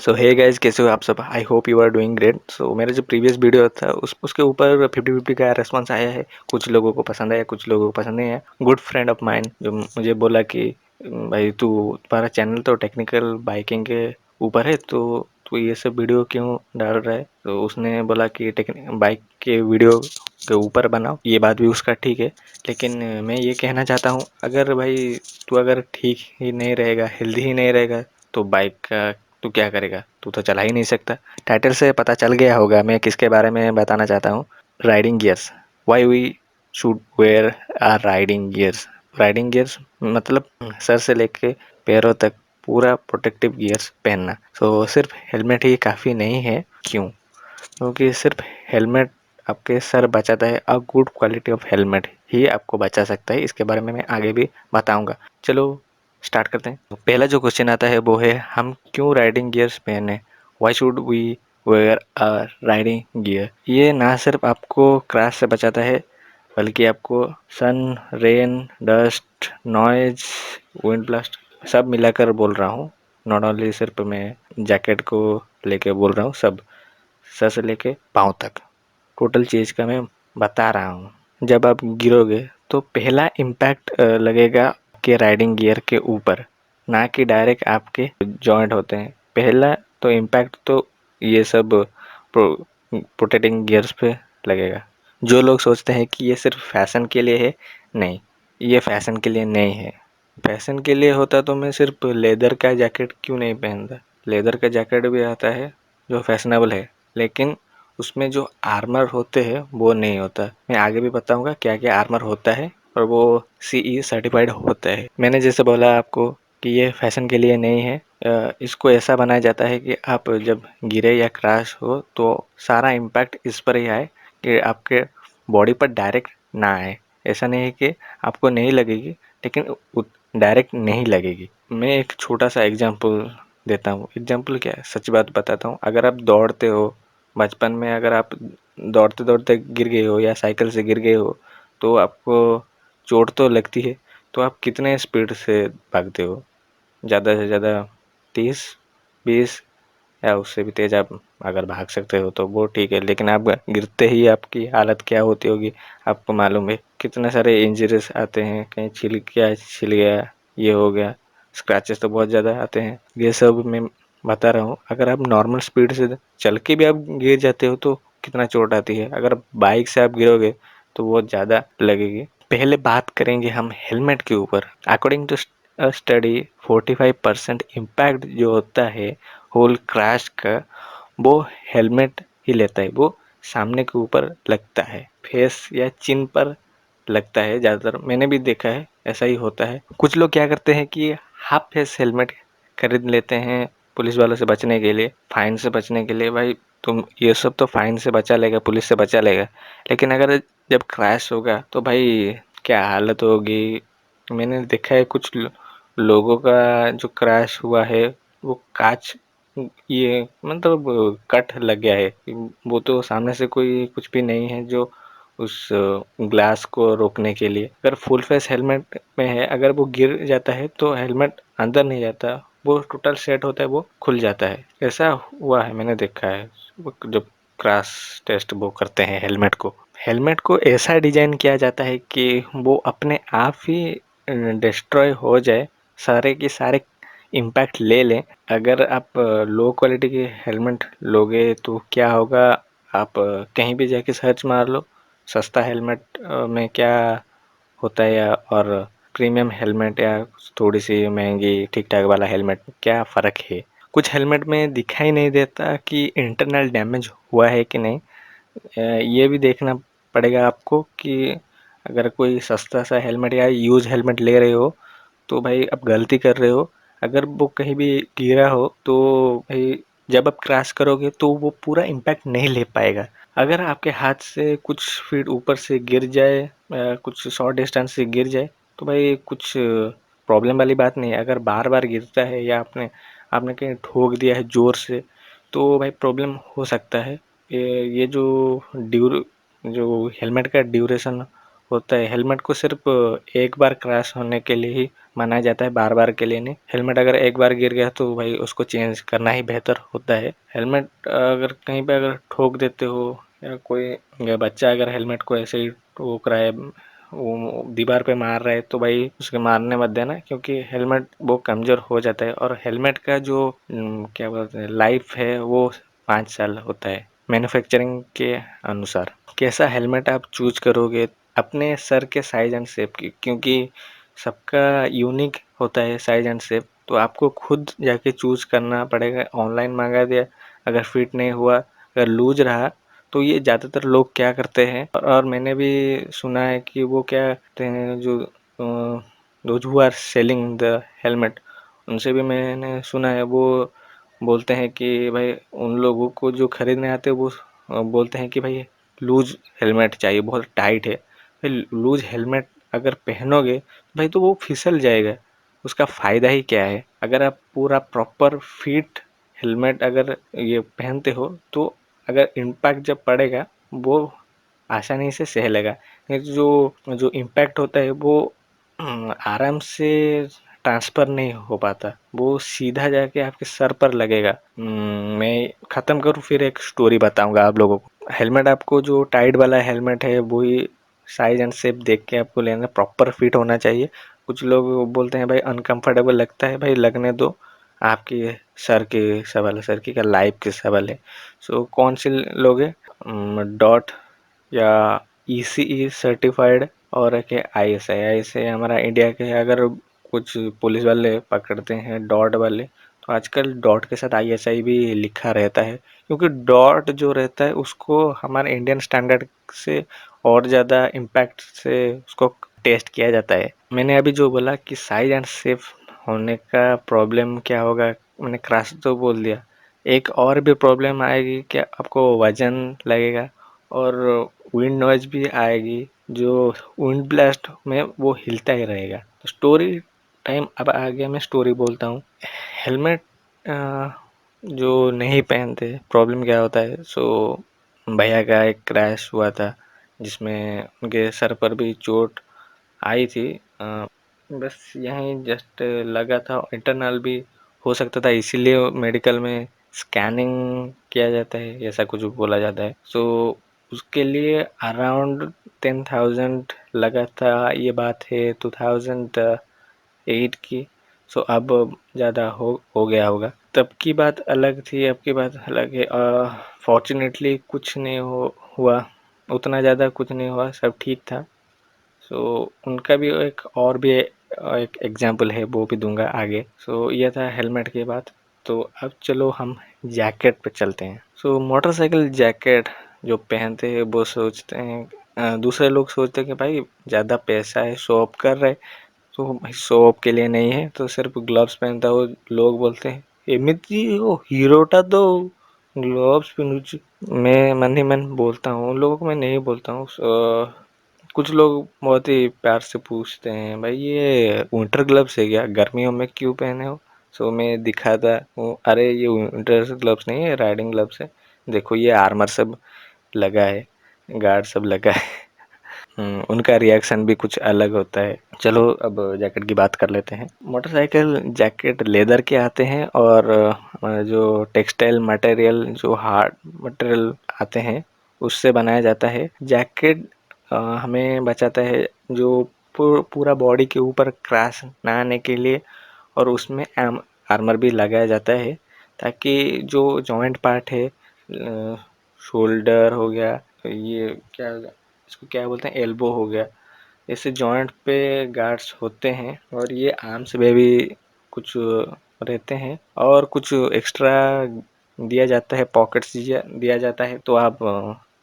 सो hey guys, कैसे हो आप सब? I hope you are doing great. So मेरा जो प्रीवियस वीडियो था उसके ऊपर 50-50 का रेस्पॉन्स आया है। कुछ लोगों को पसंद आया, कुछ लोगों को पसंद नहीं आया। गुड फ्रेंड ऑफ माइन जो मुझे बोला कि भाई तुम्हारा चैनल तो टेक्निकल बाइकिंग के ऊपर है, तो तू ये सब वीडियो क्यों डाल रहा है? तो उसने बोला कि बाइक के वीडियो के ऊपर बनाओ। ये बात भी उसका ठीक है, लेकिन मैं ये कहना चाहता हूँ, अगर भाई तू अगर ठीक ही नहीं रहेगा, हेल्दी ही नहीं रहेगा, तो बाइक का तू क्या करेगा? तू तो चला ही नहीं सकता। टाइटल से पता चल गया होगा मैं किसके बारे में बताना चाहता हूँ। Riding gears. Why we should wear our riding gears. Riding gears मतलब सर से लेके पैरों तक पूरा प्रोटेक्टिव गियर्स पहनना। तो सिर्फ हेलमेट ही काफ़ी नहीं है। क्यों? क्योंकि सिर्फ हेलमेट आपके सर बचाता है। A good quality of helmet ही आपको बचा सकता है। इसके बारे में मैं आगे भी बताऊंगा। चलो स्टार्ट करते हैं। तो पहला जो क्वेश्चन आता है वो है, हम क्यों राइडिंग गियर्स पहने? Why should we wear a riding gear? ये ना सिर्फ आपको क्रैश से बचाता है, बल्कि आपको sun, rain, dust, noise, wind blast सब मिलाकर बोल रहा हूँ। नॉट ओनली सिर्फ मैं जैकेट को लेके बोल रहा हूँ, सब सर से लेके पाँव तक टोटल चीज़ का मैं बता रहा हूँ। जब आप गिरोगे तो पहला इम्पैक्ट लगेगा आपके राइडिंग गियर के ऊपर, ना कि डायरेक्ट आपके जॉइंट होते हैं। पहला तो इम्पैक्ट तो ये सब प्रोटेक्टिंग गियर्स पे लगेगा। जो लोग सोचते हैं कि ये सिर्फ फैशन के लिए है, नहीं, ये फैशन के लिए नहीं है। फैशन के लिए होता तो मैं सिर्फ लेदर का जैकेट क्यों नहीं पहनता? लेदर का जैकेट भी आता है जो फैशनेबल है, लेकिन उसमें जो आर्मर होते हैं वो नहीं होता। मैं आगे भी बताऊंगा क्या क्या आर्मर होता है, और वो CE सर्टिफाइड होता है। मैंने जैसे बोला आपको कि ये फैशन के लिए नहीं है। इसको ऐसा बनाया जाता है कि आप जब गिरे या क्रैश हो तो सारा इम्पैक्ट इस पर ही आए, कि आपके बॉडी पर डायरेक्ट ना आए। ऐसा नहीं है कि आपको नहीं लगेगी, लेकिन डायरेक्ट नहीं लगेगी। मैं एक छोटा सा एग्जांपल देता हूँ। एग्जांपल क्या है, सच बात बताता हूँ। अगर आप दौड़ते हो, बचपन में अगर आप दौड़ते दौड़ते गिर गए हो या साइकिल से गिर गए हो, तो आपको चोट तो लगती है। तो आप कितने स्पीड से भागते हो? ज़्यादा से ज़्यादा 30-20, या उससे भी तेज़ आप अगर भाग सकते हो तो वो ठीक है, लेकिन आप गिरते ही आपकी हालत क्या होती होगी आपको मालूम है। कितने सारे इंजरीज आते हैं, कहीं छिल गया, ये हो गया, स्क्रैचेस तो बहुत ज़्यादा आते हैं। ये सब मैं बता रहा हूँ। अगर आप नॉर्मल स्पीड से चल के भी आप गिर जाते हो तो कितना चोट आती है। अगर बाइक से आप गिरोगे तो बहुत ज़्यादा लगेगी। पहले बात करेंगे हम हेलमेट के ऊपर। अकॉर्डिंग टू स्टडी 45% इम्पैक्ट जो होता है होल क्रैश का, वो हेलमेट ही लेता है। वो सामने के ऊपर लगता है, फेस या चिन पर लगता है। ज़्यादातर मैंने भी देखा है ऐसा ही होता है। कुछ लोग क्या करते हैं कि हाफ फेस हेलमेट खरीद लेते हैं पुलिस वालों से बचने के लिए, फाइन से बचने के लिए। भाई तुम ये सब तो फाइन से बचा लेगा, पुलिस से बचा लेगा, लेकिन अगर जब क्रैश होगा तो भाई क्या हालत होगी। मैंने देखा है कुछ लोगों का जो क्रैश हुआ है, वो कांच, ये मतलब कट लग गया है। वो तो सामने से कोई कुछ भी नहीं है जो उस ग्लास को रोकने के लिए। अगर फुल फेस हेलमेट में है, अगर वो गिर जाता है तो हेलमेट अंदर नहीं जाता, वो टोटल सेट होता है, वो खुल जाता है। ऐसा हुआ है, मैंने देखा है। जब क्रैश टेस्ट वो करते हैं हेलमेट को ऐसा डिजाइन किया जाता है कि वो अपने आप ही डिस्ट्रॉय हो जाए, सारे के सारे इम्पैक्ट ले लें। अगर आप लो क्वालिटी के हेलमेट लोगे तो क्या होगा, आप कहीं भी जाके सर्च मार लो सस्ता हेलमेट में क्या होता है, और प्रीमियम हेलमेट या थोड़ी सी महंगी ठीक ठाक वाला हेलमेट, क्या फ़र्क है। कुछ हेलमेट में दिखाई नहीं देता कि इंटरनल डैमेज हुआ है कि नहीं। ये भी देखना पड़ेगा आपको कि अगर कोई सस्ता सा हेलमेट या यूज हेलमेट ले रहे हो तो भाई आप गलती कर रहे हो। अगर वो कहीं भी गिरा हो तो भाई जब आप क्रैश करोगे तो वो पूरा इम्पैक्ट नहीं ले पाएगा। अगर आपके हाथ से कुछ फीट ऊपर से गिर जाए, कुछ शॉर्ट डिस्टेंस से गिर जाए, तो भाई कुछ प्रॉब्लम वाली बात नहीं है। अगर बार बार गिरता है या आपने आपने कहीं ठोक दिया है ज़ोर से, तो भाई प्रॉब्लम हो सकता है। ये जो हेलमेट का ड्यूरेशन होता है। हेलमेट को सिर्फ एक बार क्रैश होने के लिए ही माना जाता है, बार बार के लिए नहीं। हेलमेट अगर एक बार गिर गया तो भाई उसको चेंज करना ही बेहतर होता है। हेलमेट अगर कहीं पे अगर ठोक देते हो या कोई बच्चा अगर हेलमेट को ऐसे ही ठोक रहा है, वो दीवार पे मार रहा है, तो भाई उसके मारने मत देना, क्योंकि हेलमेट वो कमज़ोर हो जाता है। और हेलमेट का जो क्या बोलते हैं लाइफ है वो 5 साल होता है मैन्युफैक्चरिंग के अनुसार। कैसा हेलमेट आप चूज करोगे अपने सर के साइज एंड शेप की, क्योंकि सबका यूनिक होता है साइज एंड शेप, तो आपको खुद जाके चूज करना पड़ेगा। ऑनलाइन मंगा दिया, अगर फिट नहीं हुआ, अगर लूज रहा, तो ये ज़्यादातर लोग क्या करते हैं, और मैंने भी सुना है कि वो क्या करते हैं, जो those who are selling the helmet, उनसे भी मैंने सुना है, वो बोलते हैं कि भाई उन लोगों को जो खरीदने आते हैं वो बोलते हैं कि भाई लूज हेलमेट चाहिए, बहुत टाइट है। भाई लूज हेलमेट अगर पहनोगे भाई तो वो फिसल जाएगा, उसका फ़ायदा ही क्या है। अगर आप पूरा प्रॉपर फिट हेलमेट अगर ये पहनते हो, तो अगर इम्पैक्ट जब पड़ेगा वो आसानी से सह लेगा। जो जो इम्पैक्ट होता है वो आराम से ट्रांसफ़र नहीं हो पाता, वो सीधा जाके आपके सर पर लगेगा। मैं ख़त्म करूँ फिर एक स्टोरी बताऊंगा आप लोगों को। हेलमेट आपको जो टाइट वाला हेलमेट है वही साइज एंड शेप देख के आपको लेना, प्रॉपर फिट होना चाहिए। कुछ लोग बोलते हैं भाई अनकंफर्टेबल लगता है, भाई लगने दो, आपके सर के सवाल है, सर की क्या लाइफ के सवाल है। सो कौन से लोगे, डॉट या ईसीई सर्टिफाइड, और एक है आईएसआई हमारा इंडिया के है। अगर कुछ पुलिस वाले पकड़ते हैं डॉट वाले, तो आजकल डॉट के साथ आईएसआई भी लिखा रहता है, क्योंकि डॉट जो रहता है उसको हमारे इंडियन स्टैंडर्ड से और ज़्यादा इम्पैक्ट से उसको टेस्ट किया जाता है। मैंने अभी जो बोला कि साइज एंड शेप होने का प्रॉब्लम क्या होगा, मैंने क्रैश तो बोल दिया, एक और भी प्रॉब्लम आएगी कि आपको वजन लगेगा और विंड नॉइज भी आएगी, जो विंड ब्लास्ट में वो हिलता ही रहेगा। तो स्टोरी टाइम अब आ गया, मैं स्टोरी बोलता हूँ। हेलमेट जो नहीं पहनते प्रॉब्लम क्या होता है, सो भैया का एक क्रैश हुआ था जिसमें उनके सर पर भी चोट आई थी। बस यहीं जस्ट लगा था, इंटरनल भी हो सकता था, इसीलिए मेडिकल में स्कैनिंग किया जाता है, ऐसा कुछ बोला जाता है। सो उसके लिए अराउंड 10,000 लगा था। ये बात है 2008 की। सो अब ज़्यादा हो गया होगा। तब की बात अलग थी, अब की बात अलग है। फॉर्चुनेटली कुछ नहीं हुआ, उतना ज़्यादा कुछ नहीं हुआ, सब ठीक था। सो उनका भी एक और भी एक एग्जांपल है, वो भी दूंगा आगे। सो ये था हेलमेट की बात। तो अब चलो हम जैकेट पे चलते हैं। सो मोटरसाइकिल जैकेट जो पहनते हैं वो सोचते हैं, दूसरे लोग सोचते हैं कि भाई ज़्यादा पैसा है, शो ऑफ कर रहे, तो भाई शो ऑफ के लिए नहीं है, तो सिर्फ ग्लव्स पहनता हो। लोग बोलते हैं एमिति वो हीरोटा तो ग्लव्स पहनूची। मैं मन ही मन बोलता हूँ, उन लोगों को मैं नहीं बोलता हूँ। कुछ लोग बहुत ही प्यार से पूछते हैं भाई ये विंटर ग्लव्स है क्या, गर्मियों में क्यों पहने हो। सो मैं दिखाता हूँ, अरे ये विंटर ग्लव्स नहीं है, राइडिंग ग्लव्स है, देखो ये आर्मर सब लगा है, गार्ड सब लगा है। उनका रिएक्शन भी कुछ अलग होता है। चलो अब जैकेट की बात कर लेते हैं। मोटरसाइकिल जैकेट लेदर के आते हैं, और जो टेक्सटाइल मटेरियल, जो हार्ड मटेरियल आते हैं उससे बनाया जाता है। जैकेट हमें बचाता है जो पूरा बॉडी के ऊपर क्रैश ना आने के लिए, और उसमें आर्मर भी लगाया जाता है, ताकि जो जॉइंट पार्ट है, शोल्डर हो गया, ये क्या इसको क्या बोलते हैं, एल्बो हो गया, ऐसे जॉइंट पे गार्ड्स होते हैं। और ये आर्म्स में भी कुछ रहते हैं, और कुछ एक्स्ट्रा दिया जाता है, पॉकेट्स दिया जाता है, तो आप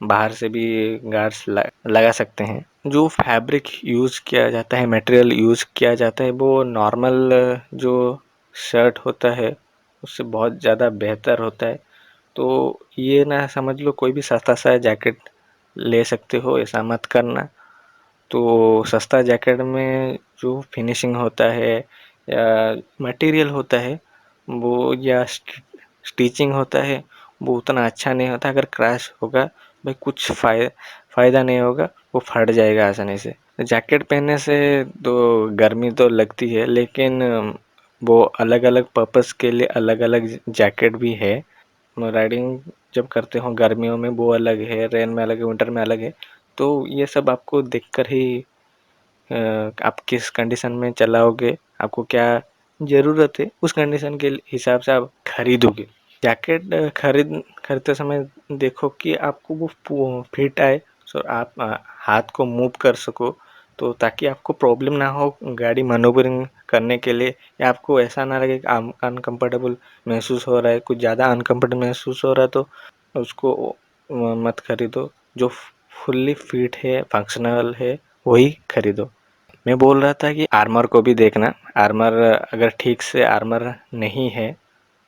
बाहर से भी गार्ड्स लगा सकते हैं। जो फैब्रिक यूज़ किया जाता है, मटेरियल यूज़ किया जाता है, वो नॉर्मल जो शर्ट होता है उससे बहुत ज़्यादा बेहतर होता है। तो ये ना समझ लो कोई भी सस्ता सा जैकेट ले सकते हो, ऐसा मत करना। तो सस्ता जैकेट में जो फिनिशिंग होता है या मटेरियल होता है वो, या स्टिचिंग होता है, वो उतना अच्छा नहीं होता। अगर क्रैश होगा भाई कुछ फ़ायदा नहीं होगा, वो फट जाएगा आसानी से। जैकेट पहनने से तो गर्मी तो लगती है, लेकिन वो अलग अलग पर्पस के लिए अलग अलग जैकेट भी है। राइडिंग जब करते हो गर्मियों में वो अलग है, रेन में अलग है, विंटर में अलग है। तो ये सब आपको देखकर ही आप किस कंडीशन में चलाओगे, आपको क्या ज़रूरत है, उस कंडीशन के हिसाब से आप खरीदोगे। जैकेट खरीदते समय देखो कि आपको वो फिट आए, सो आप हाथ को मूव कर सको, तो ताकि आपको प्रॉब्लम ना हो गाड़ी मैन्युवरिंग करने के लिए, या आपको ऐसा ना लगे कि अनकंफर्टेबल महसूस हो रहा है, कुछ ज़्यादा अनकंफर्टेबल महसूस हो रहा है तो उसको मत खरीदो। जो फुल्ली फिट है, फंक्शनल है, वही खरीदो। मैं बोल रहा था कि आर्मर को भी देखना। आर्मर अगर ठीक से आर्मर नहीं है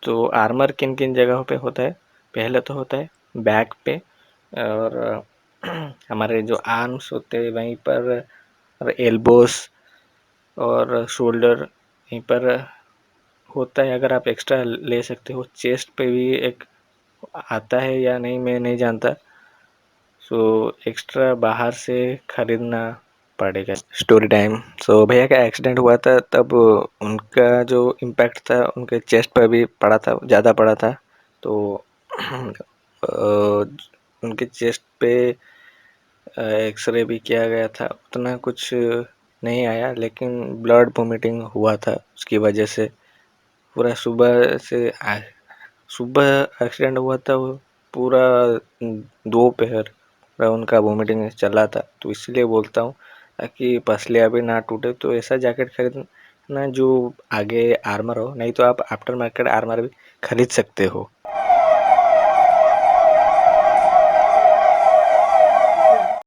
तो आर्मर किन किन जगहों पे होता है। पहले तो होता है बैक पे, और हमारे जो आर्म्स होते हैं वहीं पर, और एल्बोस और शोल्डर यहीं पर होता है। अगर आप एक्स्ट्रा ले सकते हो, चेस्ट पे भी एक आता है या नहीं मैं नहीं जानता, सो एक्स्ट्रा बाहर से खरीदना पड़ेगा। Story time. सो भैया का एक्सीडेंट हुआ था, तब उनका जो इम्पैक्ट था उनके चेस्ट पर भी पड़ा था, ज़्यादा पड़ा था। तो उनके चेस्ट पे एक्सरे भी किया गया था, उतना कुछ नहीं आया, लेकिन ब्लड वोमिटिंग हुआ था उसकी वजह से। पूरा सुबह एक्सीडेंट हुआ था, वो पूरा दोपहर पूरा उनका वोमिटिंग चला था। तो इसलिए बोलता हूँ ताकि पसलियाँ भी ना टूटे, तो ऐसा जैकेट खरीदना जो आगे आर्मर हो, नहीं तो आप आफ्टर मार्केट आर्मर भी खरीद सकते हो।